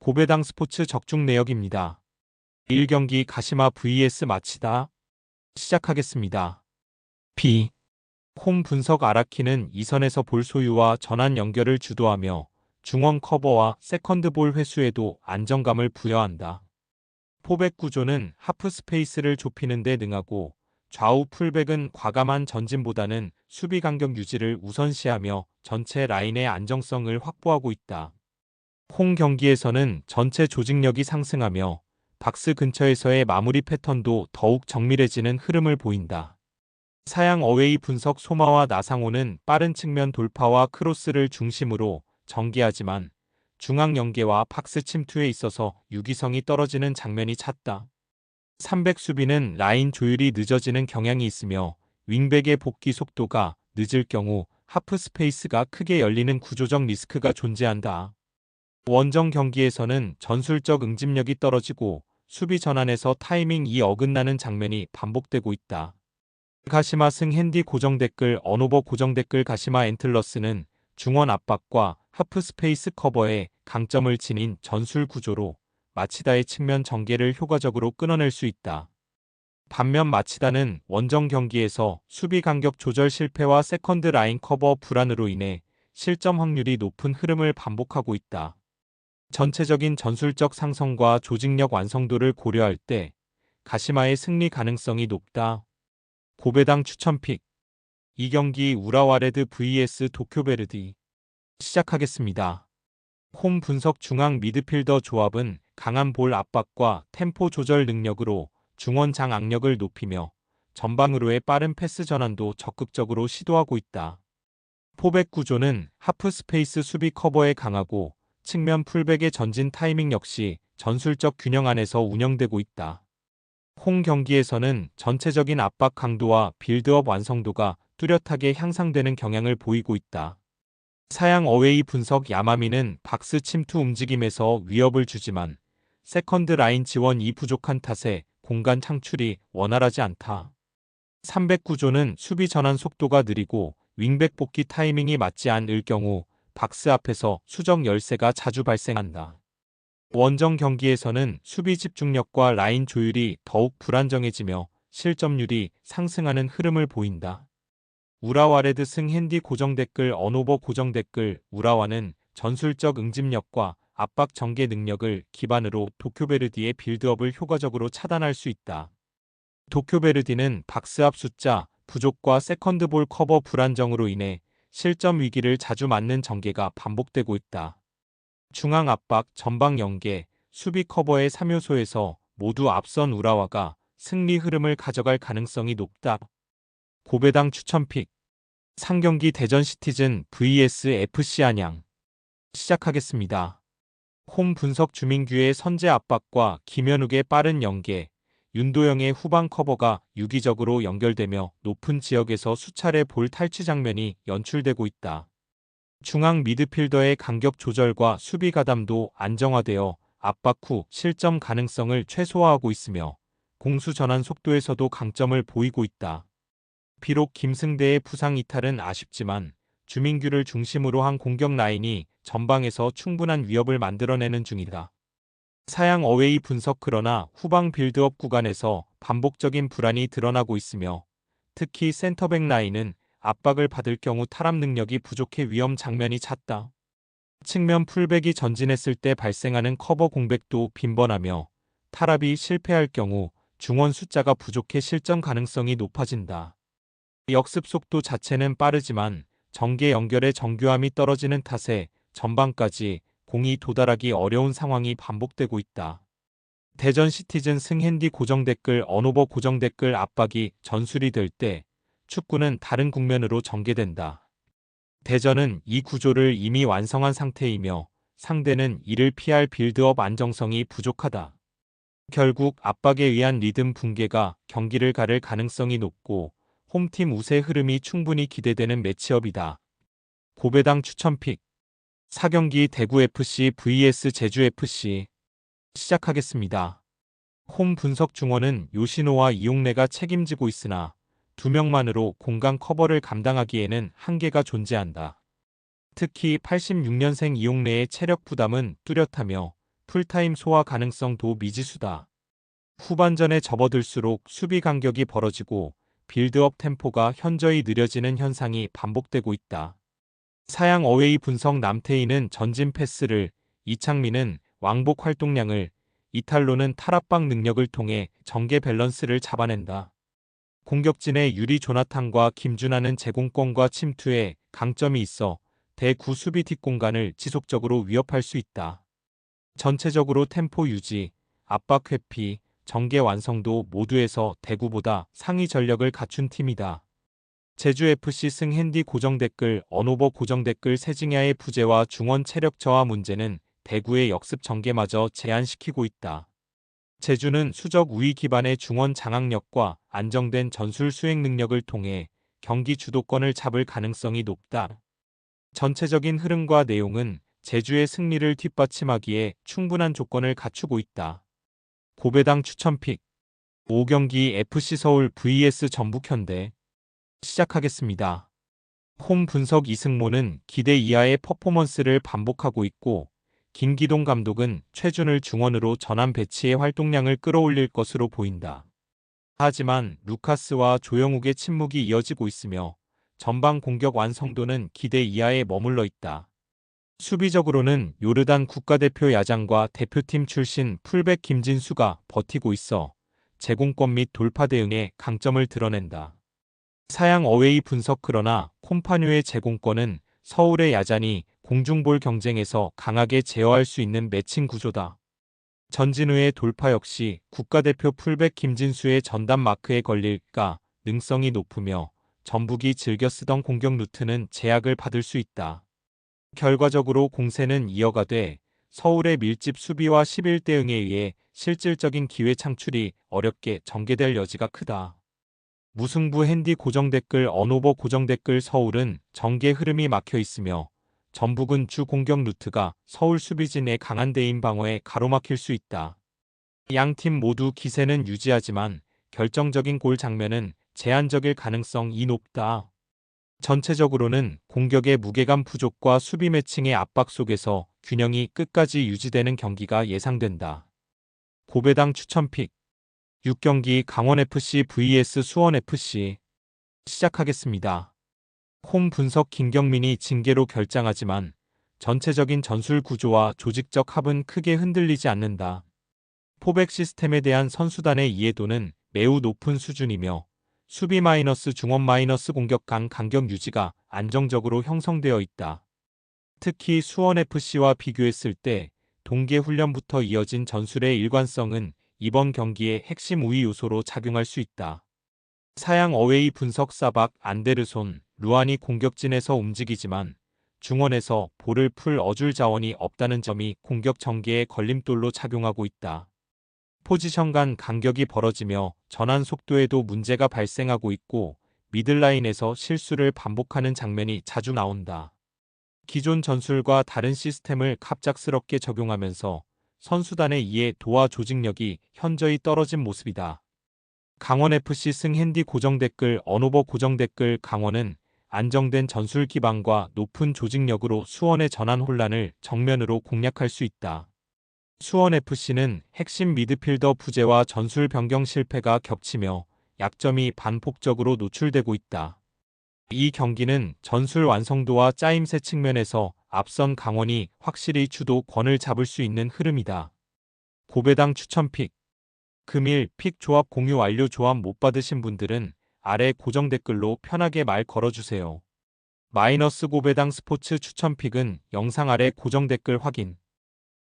고배당 스포츠 적중 내역입니다. 1경기 가시마 vs 마치다. 시작하겠습니다. B. 홈 분석 아라키는 2선에서 볼 소유와 전환 연결을 주도하며 중원 커버와 세컨드 볼 회수에도 안정감을 부여한다. 포백 구조는 하프 스페이스를 좁히는 데 능하고 좌우 풀백은 과감한 전진보다는 수비 간격 유지를 우선시하며 전체 라인의 안정성을 확보하고 있다. 홈 경기에서는 전체 조직력이 상승하며 박스 근처에서의 마무리 패턴도 더욱 정밀해지는 흐름을 보인다. 사양 어웨이 분석 소마와 나상호는 빠른 측면 돌파와 크로스를 중심으로 전개하지만 중앙 연계와 박스 침투에 있어서 유기성이 떨어지는 장면이 잦다. 300 수비는 라인 조율이 늦어지는 경향이 있으며 윙백의 복귀 속도가 늦을 경우 하프 스페이스가 크게 열리는 구조적 리스크가 존재한다. 원정 경기에서는 전술적 응집력이 떨어지고 수비 전환에서 타이밍이 어긋나는 장면이 반복되고 있다. 가시마 승 핸디 고정 댓글 언오버 고정 댓글 가시마 엔틀러스는 중원 압박과 하프 스페이스 커버에 강점을 지닌 전술 구조로 마치다의 측면 전개를 효과적으로 끊어낼 수 있다. 반면 마치다는 원정 경기에서 수비 간격 조절 실패와 세컨드 라인 커버 불안으로 인해 실점 확률이 높은 흐름을 반복하고 있다. 전체적인 전술적 상성과 조직력 완성도를 고려할 때 가시마의 승리 가능성이 높다. 고배당 추천픽 2경기 우라와레드 vs 도쿄베르디. 시작하겠습니다. 홈 분석 중앙 미드필더 조합은 강한 볼 압박과 템포 조절 능력으로 중원 장 악력을 높이며 전방으로의 빠른 패스 전환도 적극적으로 시도하고 있다. 포백 구조는 하프 스페이스 수비 커버에 강하고 측면 풀백의 전진 타이밍 역시 전술적 균형 안에서 운영되고 있다. 홈 경기에서는 전체적인 압박 강도와 빌드업 완성도가 뚜렷하게 향상되는 경향을 보이고 있다. 사양 어웨이 분석 야마미는 박스 침투 움직임에서 위협을 주지만 세컨드 라인 지원이 부족한 탓에 공간 창출이 원활하지 않다. 300 구조는 수비 전환 속도가 느리고 윙백 복귀 타이밍이 맞지 않을 경우 박스 앞에서 수적 열세가 자주 발생한다. 원정 경기에서는 수비 집중력과 라인 조율이 더욱 불안정해지며 실점률이 상승하는 흐름을 보인다. 우라와레드 승 핸디 고정 댓글 언오버 고정 댓글 우라와는 전술적 응집력과 압박 전개 능력을 기반으로 도쿄베르디의 빌드업을 효과적으로 차단할 수 있다. 도쿄베르디는 박스 앞 숫자 부족과 세컨드 볼 커버 불안정으로 인해 실점 위기를 자주 맞는 전개가 반복되고 있다. 중앙 압박, 전방 연계, 수비 커버의 3요소에서 모두 앞선 우라와가 승리 흐름을 가져갈 가능성이 높다. 고배당 추천픽 3경기 대전 시티즌 vs FC 안양. 시작하겠습니다. 홈 분석 주민규의 선제 압박과 김현욱의 빠른 연계, 윤도영의 후방 커버가 유기적으로 연결되며 높은 지역에서 수차례 볼 탈취 장면이 연출되고 있다. 중앙 미드필더의 간격 조절과 수비 가담도 안정화되어 압박 후 실점 가능성을 최소화하고 있으며 공수 전환 속도에서도 강점을 보이고 있다. 비록 김승대의 부상 이탈은 아쉽지만 주민규를 중심으로 한 공격 라인이 전방에서 충분한 위협을 만들어내는 중이다. 사양 어웨이 분석 그러나 후방 빌드업 구간에서 반복적인 불안이 드러나고 있으며 특히 센터백 라인은 압박을 받을 경우 탈압 능력이 부족해 위험 장면이 잦다. 측면 풀백이 전진했을 때 발생하는 커버 공백도 빈번하며 탈압이 실패할 경우 중원 숫자가 부족해 실점 가능성이 높아진다. 역습 속도 자체는 빠르지만 전개 연결의 정교함이 떨어지는 탓에 전방까지 공이 도달하기 어려운 상황이 반복되고 있다. 대전 시티즌 승 핸디 고정 댓글 언오버 고정 댓글 압박이 전술이 될 때 축구는 다른 국면으로 전개된다. 대전은 이 구조를 이미 완성한 상태이며 상대는 이를 피할 빌드업 안정성이 부족하다. 결국 압박에 의한 리듬 붕괴가 경기를 가를 가능성이 높고 홈팀 우세 흐름이 충분히 기대되는 매치업이다. 고배당 추천픽 4경기 대구FC vs 제주FC. 시작하겠습니다. 홈 분석 중원은 요시노와 이용래가 책임지고 있으나 두 명만으로 공간 커버를 감당하기에는 한계가 존재한다. 특히 86년생 이용래의 체력 부담은 뚜렷하며 풀타임 소화 가능성도 미지수다. 후반전에 접어들수록 수비 간격이 벌어지고 빌드업 템포가 현저히 느려지는 현상이 반복되고 있다. 사양 어웨이 분석 남태희는 전진 패스를, 이창민은 왕복 활동량을, 이탈로는 탈압박 능력을 통해 전개 밸런스를 잡아낸다. 공격진의 유리 조나탄과 김준하는 제공권과 침투에 강점이 있어 대구 수비 뒷공간을 지속적으로 위협할 수 있다. 전체적으로 템포 유지, 압박 회피, 전개 완성도 모두에서 대구보다 상위 전력을 갖춘 팀이다. 제주FC 승 핸디 고정 댓글 언오버 고정 댓글 세징야의 부재와 중원 체력 저하 문제는 대구의 역습 전개마저 제한시키고 있다. 제주는 수적 우위 기반의 중원 장악력과 안정된 전술 수행 능력을 통해 경기 주도권을 잡을 가능성이 높다. 전체적인 흐름과 내용은 제주의 승리를 뒷받침하기에 충분한 조건을 갖추고 있다. 고배당 추천픽 5경기 FC서울 vs 전북현대 시작하겠습니다. 홈 분석 이승모는 기대 이하의 퍼포먼스를 반복하고 있고 김기동 감독은 최준을 중원으로 전환 배치해 활동량을 끌어올릴 것으로 보인다. 하지만 루카스와 조영욱의 침묵이 이어지고 있으며 전방 공격 완성도는 기대 이하에 머물러 있다. 수비적으로는 요르단 국가대표 야장과 대표팀 출신 풀백 김진수가 버티고 있어 제공권 및 돌파 대응에 강점을 드러낸다. 사양 어웨이 분석 그러나 콤파뉴의 제공권은 서울의 야잔이 공중볼 경쟁에서 강하게 제어할 수 있는 매칭 구조다. 전진우의 돌파 역시 국가대표 풀백 김진수의 전담 마크에 걸릴까 능성이 높으며 전북이 즐겨 쓰던 공격 루트는 제약을 받을 수 있다. 결과적으로 공세는 이어가되 서울의 밀집 수비와 11대응에 의해 실질적인 기회 창출이 어렵게 전개될 여지가 크다. 무승부 핸디 고정 댓글 언오버 고정 댓글 서울은 전개 흐름이 막혀 있으며 전북은 주 공격 루트가 서울 수비진의 강한 대인 방어에 가로막힐 수 있다. 양팀 모두 기세는 유지하지만 결정적인 골 장면은 제한적일 가능성이 높다. 전체적으로는 공격의 무게감 부족과 수비 매칭의 압박 속에서 균형이 끝까지 유지되는 경기가 예상된다. 고배당 추천픽 6경기 강원FC vs 수원FC 시작하겠습니다. 홈 분석 김경민이 징계로 결장하지만 전체적인 전술 구조와 조직적 합은 크게 흔들리지 않는다. 포백 시스템에 대한 선수단의 이해도는 매우 높은 수준이며 수비 마이너스 중원 마이너스 공격 간 간격 유지가 안정적으로 형성되어 있다. 특히 수원FC와 비교했을 때 동계 훈련부터 이어진 전술의 일관성은 이번 경기의 핵심 우위 요소로 작용할 수 있다. 사양 어웨이 분석 사박 안데르손, 루안이 공격진에서 움직이지만 중원에서 볼을 풀 어줄 자원이 없다는 점이 공격 전개의 걸림돌로 작용하고 있다. 포지션 간 간격이 벌어지며 전환 속도에도 문제가 발생하고 있고 미들라인에서 실수를 반복하는 장면이 자주 나온다. 기존 전술과 다른 시스템을 갑작스럽게 적용하면서 선수단의 이해도와 조직력이 현저히 떨어진 모습이다. 강원FC 승 핸디 고정 댓글 언오버 고정 댓글 강원은 안정된 전술 기반과 높은 조직력으로 수원의 전환 혼란을 정면으로 공략할 수 있다. 수원FC는 핵심 미드필더 부재와 전술 변경 실패가 겹치며 약점이 반복적으로 노출되고 있다. 이 경기는 전술 완성도와 짜임새 측면에서 앞선 강원이 확실히 주도권을 잡을 수 있는 흐름이다. 고배당 추천픽 금일 픽 조합 공유 완료. 조합 못 받으신 분들은 아래 고정 댓글로 편하게 말 걸어주세요. 마이너스 고배당 스포츠 추천픽은 영상 아래 고정 댓글 확인.